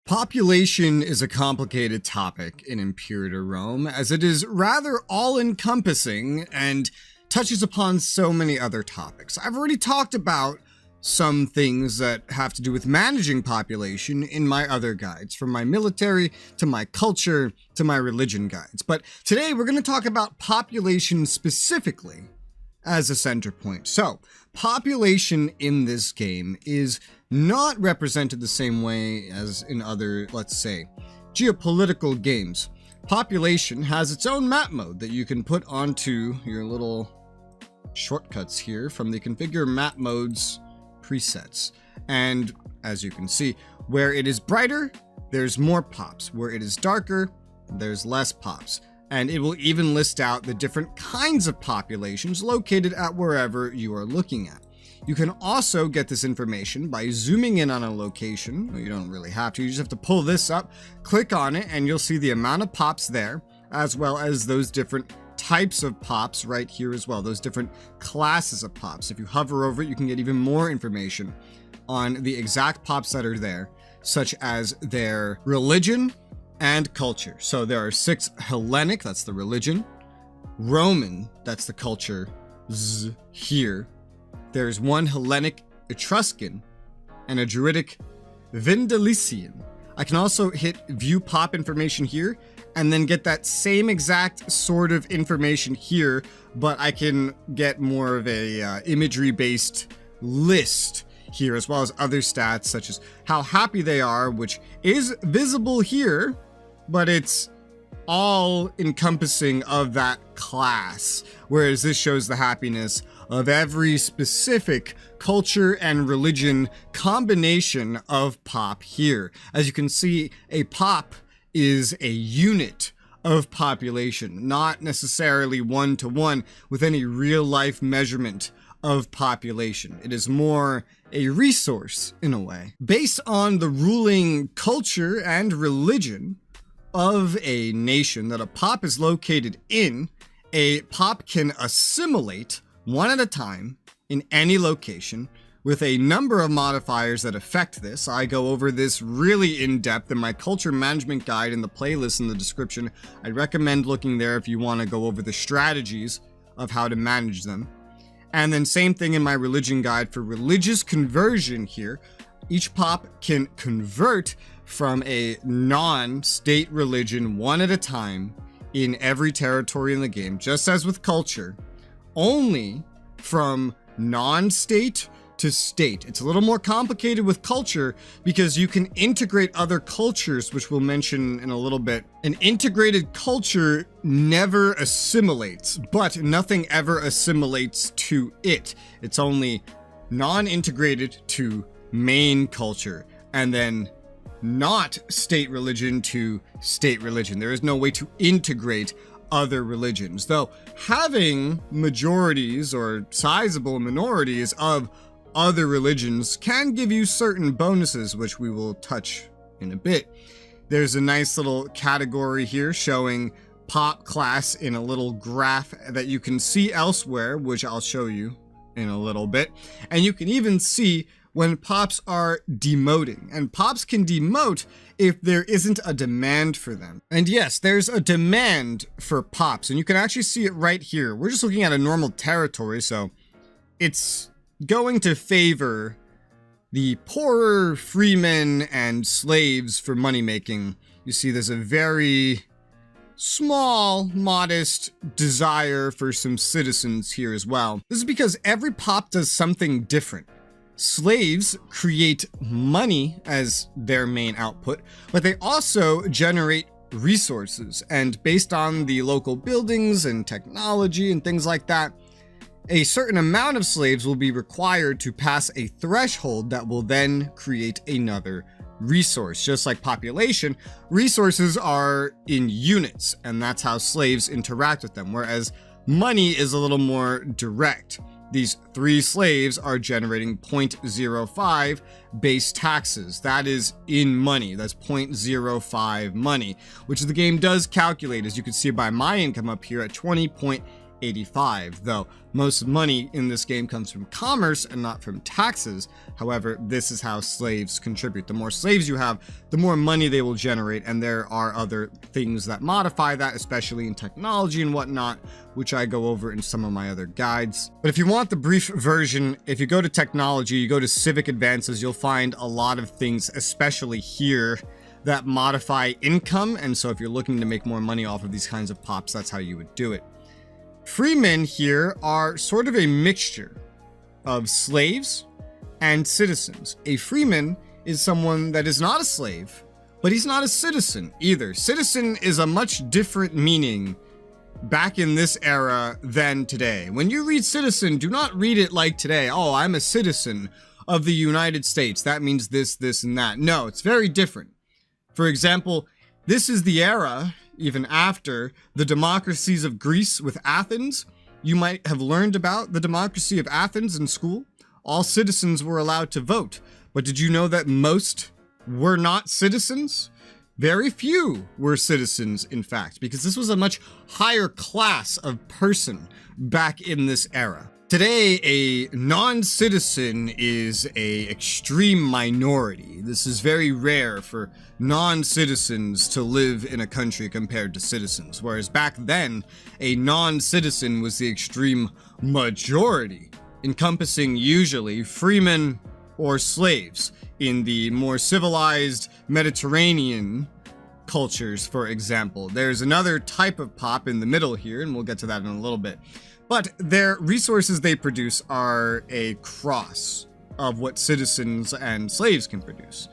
Population is a complicated topic in Imperator Rome, as it is rather all-encompassing and touches upon so many other topics. I've already talked about some things that have to do with managing population in my other guides, from my military to my culture to my religion guides. But today we're going to talk about population specifically as a center point. So, population in this game is not represented the same way as in other, let's say, geopolitical games. Population has its own map mode that you can put onto your little shortcuts here from the configure map modes presets. And as you can see, where it is brighter, there's more pops. Where it is darker, there's less pops. And it will even list out the different kinds of populations located at wherever you are looking at. You can also get this information by zooming in on a location. Well, you don't really have to, you just have to pull this up, click on it, and you'll see the amount of pops there, as well as those different types of pops right here as well, those different classes of pops. If you hover over it, you can get even more information on the exact pops that are there, such as their religion and culture. So there are 6 Hellenic, that's the religion, Roman, that's the culture, here. There's 1 Hellenic Etruscan and a Druidic Vindalician. I can also hit view pop information here and then get that same exact sort of information here, but I can get more of a imagery based list here, as well as other stats such as how happy they are, which is visible here, but it's all encompassing of that class, whereas this shows the happiness of every specific culture and religion combination of pop here. As you can see, a pop is a unit of population, not necessarily one-to-one with any real-life measurement of population. It is more a resource in a way. Based on the ruling culture and religion of a nation that a pop is located in, a pop can assimilate one at a time in any location with a number of modifiers that affect this. I go over this really in depth in my culture management guide in the playlist in the description. I'd recommend looking there if you want to go over the strategies of how to manage them. And then same thing in my religion guide for religious conversion here. Each pop can convert from a non-state religion one at a time in every territory in the game, just as with culture, only from non-state to state. It's a little more complicated with culture because you can integrate other cultures, which we'll mention in a little bit. An integrated culture never assimilates, but nothing ever assimilates to it. It's only non-integrated to main culture, and then not state religion to state religion. There is no way to integrate other religions, though having majorities or sizable minorities of other religions can give you certain bonuses, which we will touch in a bit. There's a nice little category here showing pop class in a little graph that you can see elsewhere, which I'll show you in a little bit. And you can even see when pops are demoting, and pops can demote if there isn't a demand for them. And yes, there's a demand for pops, and you can actually see it right here. We're just looking at a normal territory, so it's going to favor the poorer freemen and slaves for money making. You see there's a very small, modest desire for some citizens here as well. This is because every pop does something different. Slaves create money as their main output, but they also generate resources, and based on the local buildings and technology and things like that, a certain amount of slaves will be required to pass a threshold that will then create another resource. Just like population, resources are in units, and that's how slaves interact with them, whereas money is a little more direct. These 3 slaves are generating 0.05 base taxes. That is in money. That's 0.05 money, which the game does calculate, as you can see by my income up here at 20.8 85, though most money in this game comes from commerce and not from taxes. However, this is how slaves contribute. The more slaves you have, the more money they will generate, and there are other things that modify that, especially in technology and whatnot, which I go over in some of my other guides. But if you want the brief version, if you go to technology, you go to civic advances, you'll find a lot of things, especially here, that modify income. And so if you're looking to make more money off of these kinds of pops, that's how you would do it. Freemen here are sort of a mixture of slaves and citizens. A freeman is someone that is not a slave, but he's not a citizen either. Citizen is a much different meaning back in this era than today. When you read citizen, do not read it like today. Oh, I'm a citizen of the United States. That means this, this, and that. No, it's very different. For example, this is the era, even after the democracies of Greece with Athens. You might have learned about the democracy of Athens in school. All citizens were allowed to vote. But did you know that most were not citizens? Very few were citizens, in fact, because this was a much higher class of person back in this era. Today, a non-citizen is an extreme minority. This is very rare for non-citizens to live in a country compared to citizens, whereas back then, a non-citizen was the extreme majority, encompassing usually freemen or slaves in the more civilized Mediterranean cultures, for example. There's another type of pop in the middle here, and we'll get to that in a little bit. But their resources they produce are a cross of what citizens and slaves can produce.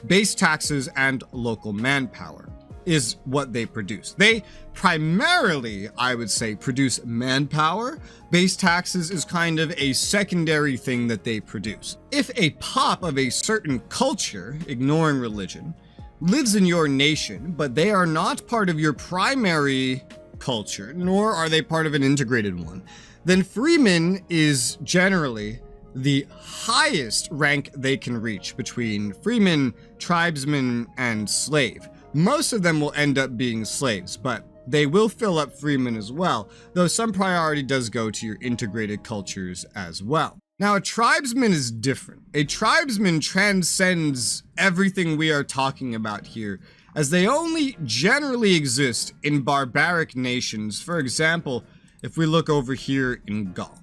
Base taxes and local manpower is what they produce. They primarily, I would say, produce manpower. Base taxes is kind of a secondary thing that they produce. If a pop of a certain culture, ignoring religion, lives in your nation, but they are not part of your primary culture, nor are they part of an integrated one, then freeman is generally the highest rank they can reach between freeman, tribesman, and slave. Most of them will end up being slaves, but they will fill up freemen as well, though some priority does go to your integrated cultures as well. Now, a tribesman is different. A tribesman transcends everything we are talking about here, as they only generally exist in barbaric nations. For example, if we look over here in Gaul.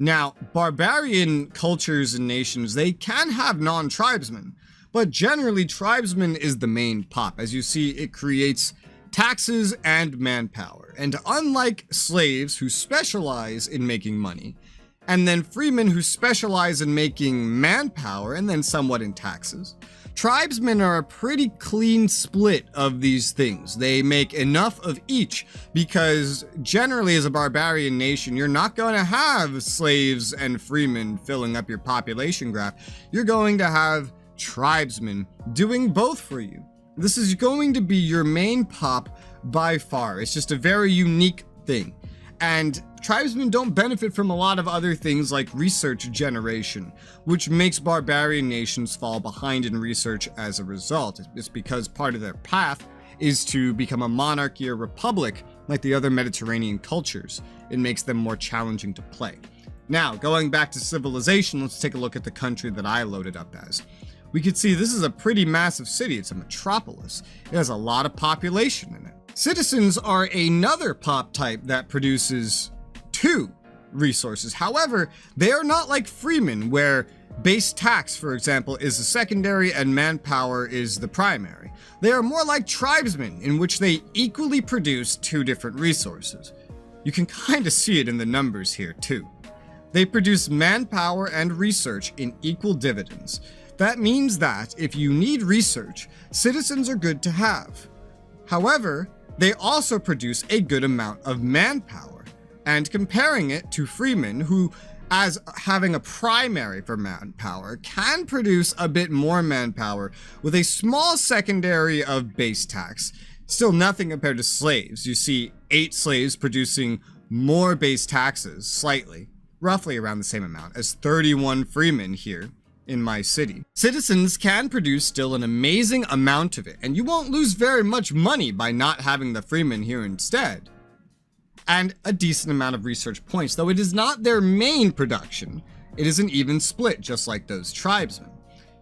Now, barbarian cultures and nations, they can have non-tribesmen, but generally tribesmen is the main pop. As you see, it creates taxes and manpower. And unlike slaves who specialize in making money, and then freemen who specialize in making manpower and then somewhat in taxes, tribesmen are a pretty clean split of these things. They make enough of each because generally as a barbarian nation, you're not going to have slaves and freemen filling up your population graph. You're going to have tribesmen doing both for you. This is going to be your main pop by far. It's just a very unique thing. And tribesmen don't benefit from a lot of other things like research generation, which makes barbarian nations fall behind in research as a result. It's because part of their path is to become a monarchy or republic like the other Mediterranean cultures. It makes them more challenging to play. Now, going back to civilization, let's take a look at the country that I loaded up as. We can see this is a pretty massive city. It's a metropolis. It has a lot of population in it. Citizens are another pop type that produces two resources. However, they are not like freemen, where base tax, for example, is the secondary and manpower is the primary. They are more like tribesmen, in which they equally produce two different resources. You can kind of see it in the numbers here too. They produce manpower and research in equal dividends. That means that if you need research, citizens are good to have. However, they also produce a good amount of manpower, and comparing it to freemen who, as having a primary for manpower, can produce a bit more manpower with a small secondary of base tax. Still nothing compared to slaves. You see 8 slaves producing more base taxes, slightly, roughly around the same amount as 31 freemen here in my city. Citizens can produce still an amazing amount of it, and you won't lose very much money by not having the freemen here instead. and a decent amount of research points, though it is not their main production. It is an even split, just like those tribesmen.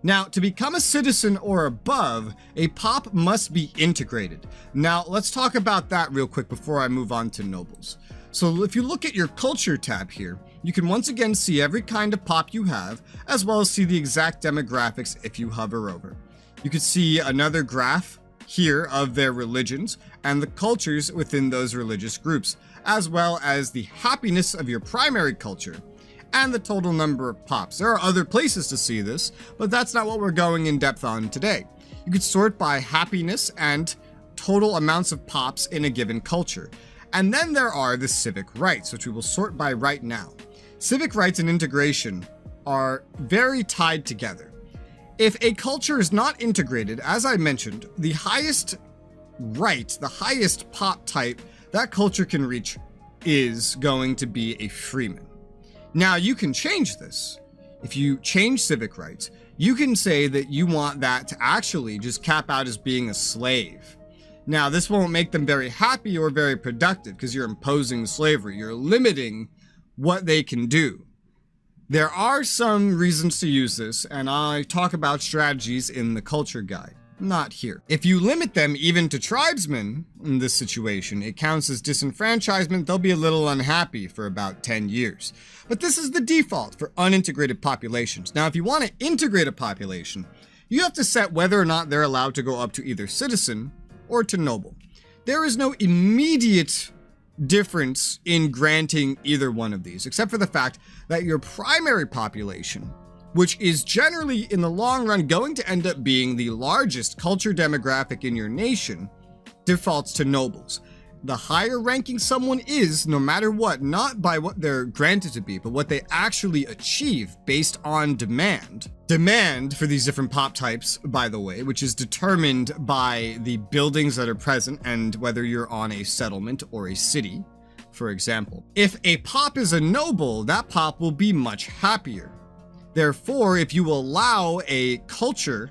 Now, to become a citizen or above, a pop must be integrated. Now, let's talk about that real quick before I move on to nobles. So if you look at your culture tab here, you can once again see every kind of pop you have, as well as see the exact demographics if you hover over. You can see another graph here of their religions and the cultures within those religious groups, as well as the happiness of your primary culture and the total number of pops. There are other places to see this, but that's not what we're going in depth on today. You could sort by happiness and total amounts of pops in a given culture. And then there are the civic rights, which we will sort by right now. Civic rights and integration are very tied together. If a culture is not integrated, as I mentioned, the highest right, the highest pop type that culture can reach is going to be a freeman. Now, you can change this. If you change civic rights, you can say that you want that to actually just cap out as being a slave. Now, this won't make them very happy or very productive because you're imposing slavery. You're limiting what they can do. There are some reasons to use this, and I talk about strategies in the culture guide. Not here. If you limit them even to tribesmen in this situation, it counts as disenfranchisement. They'll be a little unhappy for about 10 years. But this is the default for unintegrated populations. Now, if you want to integrate a population, you have to set whether or not they're allowed to go up to either citizen or to noble. There is no immediate difference in granting either one of these, except for the fact that your primary population, which is generally in the long run going to end up being the largest culture demographic in your nation, defaults to nobles. The higher ranking someone is, no matter what, not by what they're granted to be, but what they actually achieve based on demand. Demand for these different pop types, by the way, which is determined by the buildings that are present and whether you're on a settlement or a city, for example. If a pop is a noble, that pop will be much happier. Therefore, if you allow a culture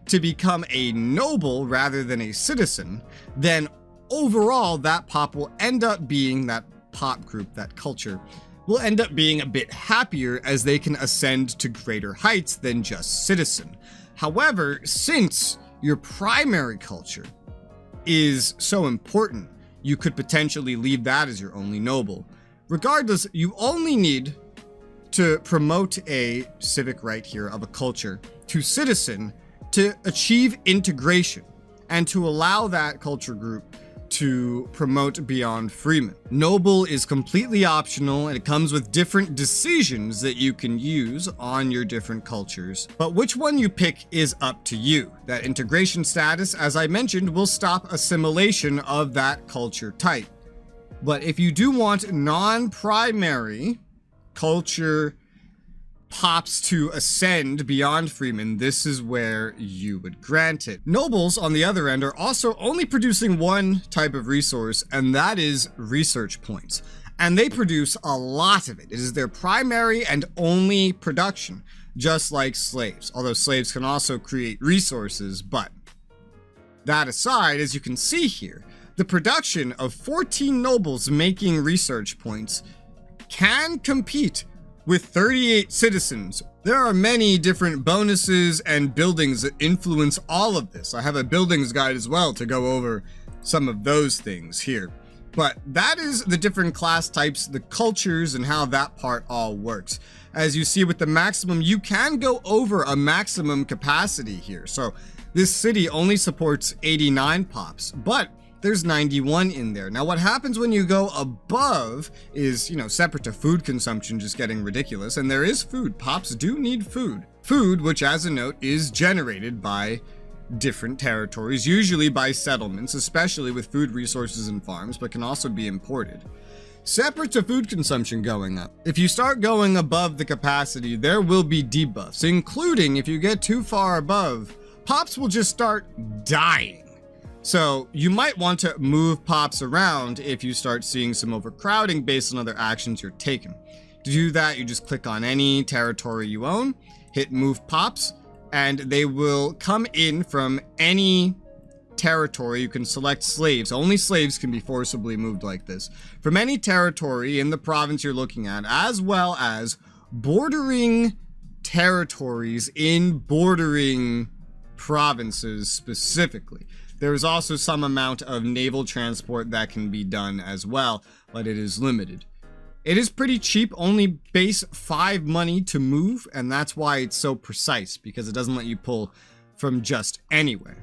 to become a noble rather than a citizen, then overall that pop will end up being, that pop group, that culture, will end up being a bit happier as they can ascend to greater heights than just citizen. However, since your primary culture is so important, you could potentially leave that as your only noble. Regardless, you only need to promote a civic right here of a culture to citizen to achieve integration and to allow that culture group to promote beyond freeman. Noble is completely optional and it comes with different decisions that you can use on your different cultures, but which one you pick is up to you. That integration status, as I mentioned, will stop assimilation of that culture type. But if you do want non-primary culture pops to ascend beyond freeman, this is where you would grant it. Nobles, on the other end, are also only producing one type of resource, and that is research points. And they produce a lot of it. It is their primary and only production, just like slaves. Although slaves can also create resources, but that aside, as you can see here, the production of 14 nobles making research points can compete with 38 citizens. There are many different bonuses and buildings that influence all of this. I have a buildings guide as well to go over some of those things here. But that is the different class types, the cultures, and how that part all works. As you see with the maximum, you can go over a maximum capacity here. So this city only supports 89 pops, but there's 91 in there. Now, what happens when you go above is, separate to food consumption just getting ridiculous, and there is food. Pops do need food. Food, which as a note, is generated by different territories, usually by settlements, especially with food resources and farms, but can also be imported. Separate to food consumption going up, if you start going above the capacity, there will be debuffs, including if you get too far above, pops will just start dying. So you might want to move pops around if you start seeing some overcrowding based on other actions you're taking. To do that, you just click on any territory you own, hit move pops, and they will come in from any territory, you can select slaves. Only slaves can be forcibly moved like this. From any territory in the province you're looking at, as well as bordering territories in bordering provinces specifically. There is also some amount of naval transport that can be done as well, but it is limited. It is pretty cheap, only base 5 money to move, and that's why it's so precise, because it doesn't let you pull from just anywhere.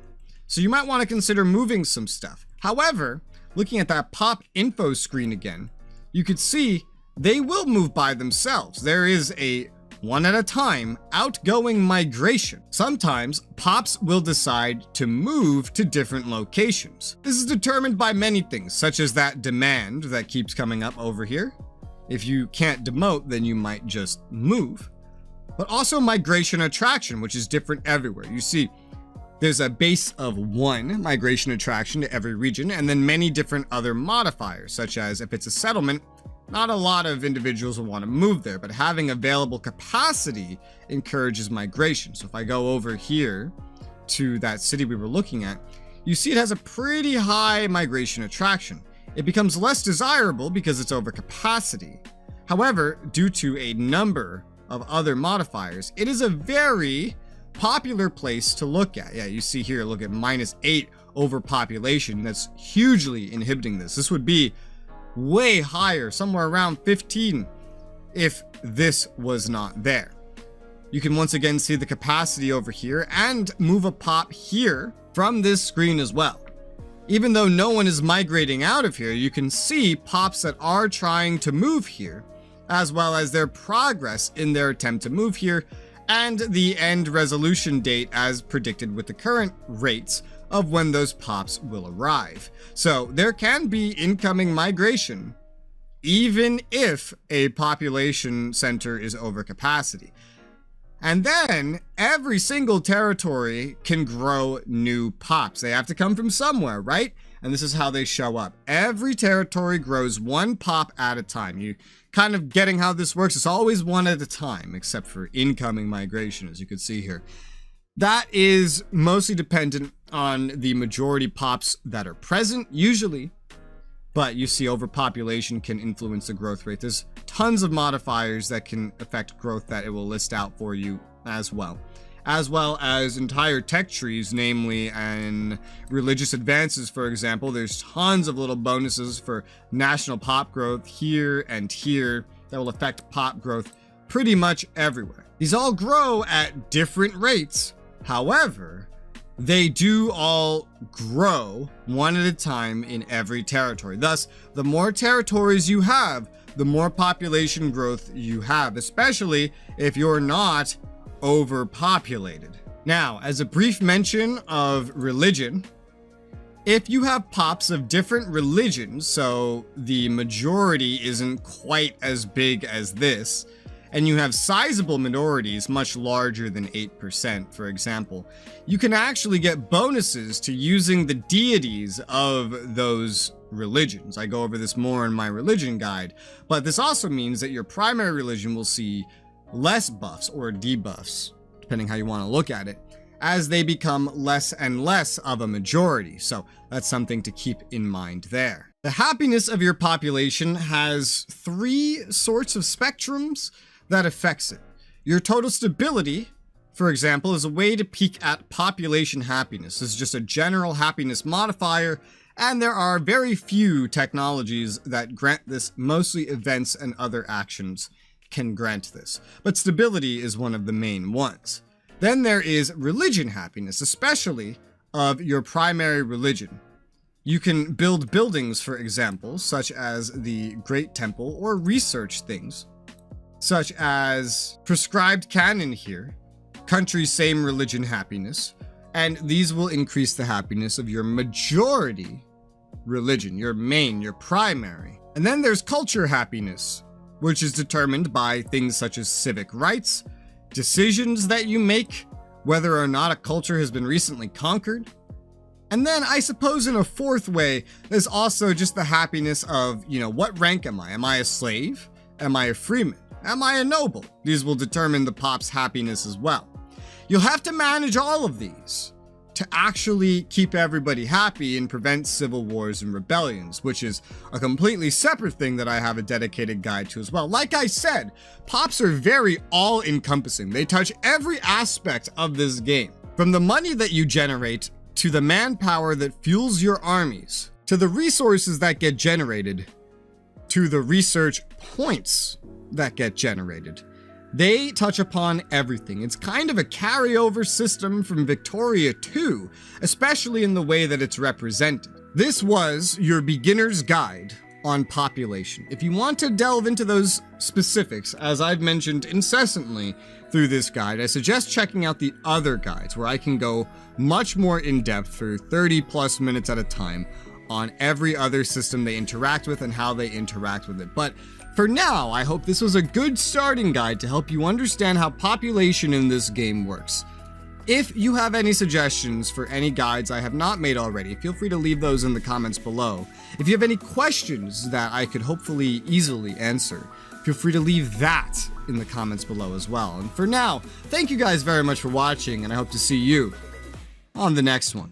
So you might want to consider moving some stuff. However, looking at that pop info screen again, you could see they will move by themselves. There is a one at a time outgoing migration. Sometimes pops will decide to move to different locations. This is determined by many things, such as that demand that keeps coming up over here. If you can't demote, then you might just move. But also migration attraction, which is different everywhere. You see, there's a base of 1 migration attraction to every region, and then many different other modifiers, such as if it's a settlement, not a lot of individuals will want to move there, but having available capacity encourages migration. So if I go over here to that city we were looking at, you see it has a pretty high migration attraction. It becomes less desirable because it's over capacity. However, due to a number of other modifiers, it is a very popular place to look at. Yeah, you see here, look at -8 overpopulation. That's hugely inhibiting this. This would be way higher, somewhere around 15, if this was not there. You can once again see the capacity over here and move a pop here from this screen as well. Even though no one is migrating out of here, you can see pops that are trying to move here, as well as their progress in their attempt to move here, and the end resolution date as predicted with the current rates of when those pops will arrive. So there can be incoming migration, even if a population center is over capacity. And then every single territory can grow new pops. They have to come from somewhere, right? And this is how they show up. Every territory grows 1 pop at a time. You kind of getting how this works. It's always 1 at a time, except for incoming migration, as you can see here. That is mostly dependent on the majority pops that are present, usually. But you see overpopulation can influence the growth rate. There's tons of modifiers that can affect growth that it will list out for you as well as entire tech trees, namely and religious advances, for example. There's tons of little bonuses for national pop growth here and here that will affect pop growth pretty much everywhere. These all grow at different rates. However, they do all grow 1 at a time in every territory. Thus, the more territories you have, the more population growth you have, especially if you're not overpopulated. Now, as a brief mention of religion, if you have pops of different religions, so the majority isn't quite as big as this, and you have sizable minorities much larger than 8%, for example, you can actually get bonuses to using the deities of those religions. I go over this more in my religion guide, but this also means that your primary religion will see less buffs or debuffs, depending how you want to look at it, as they become less and less of a majority. So that's something to keep in mind there. The happiness of your population has 3 sorts of spectrums that affects it. Your total stability, for example, is a way to peek at population happiness. This is just a general happiness modifier, and there are very few technologies that grant this. Mostly events and other actions can grant this, but stability is one of the main ones. Then there is religion happiness, especially of your primary religion. You can build buildings, for example, such as the Great Temple, or research things, such as prescribed canon here, country's same religion happiness, and these will increase the happiness of your majority religion, your main, your primary. And then there's culture happiness, which is determined by things such as civic rights, decisions that you make, whether or not a culture has been recently conquered. And then I suppose in a 4th way, there's also just the happiness of, what rank am I? Am I a slave? Am I a freeman? Am I a noble? These will determine the pop's happiness as well. You'll have to manage all of these, to actually keep everybody happy and prevent civil wars and rebellions, which is a completely separate thing that I have a dedicated guide to as well. Like I said, pops are very all-encompassing. They touch every aspect of this game, from the money that you generate, to the manpower that fuels your armies, to the resources that get generated, to the research points that get generated. They touch upon everything. It's kind of a carryover system from Victoria 2, especially in the way that it's represented. This was your beginner's guide on population. If you want to delve into those specifics, as I've mentioned incessantly through this guide, I suggest checking out the other guides where I can go much more in depth for 30 plus minutes at a time on every other system they interact with and how they interact with it. But for now, I hope this was a good starting guide to help you understand how population in this game works. If you have any suggestions for any guides I have not made already, feel free to leave those in the comments below. If you have any questions that I could hopefully easily answer, feel free to leave that in the comments below as well. And for now, thank you guys very much for watching, and I hope to see you on the next one.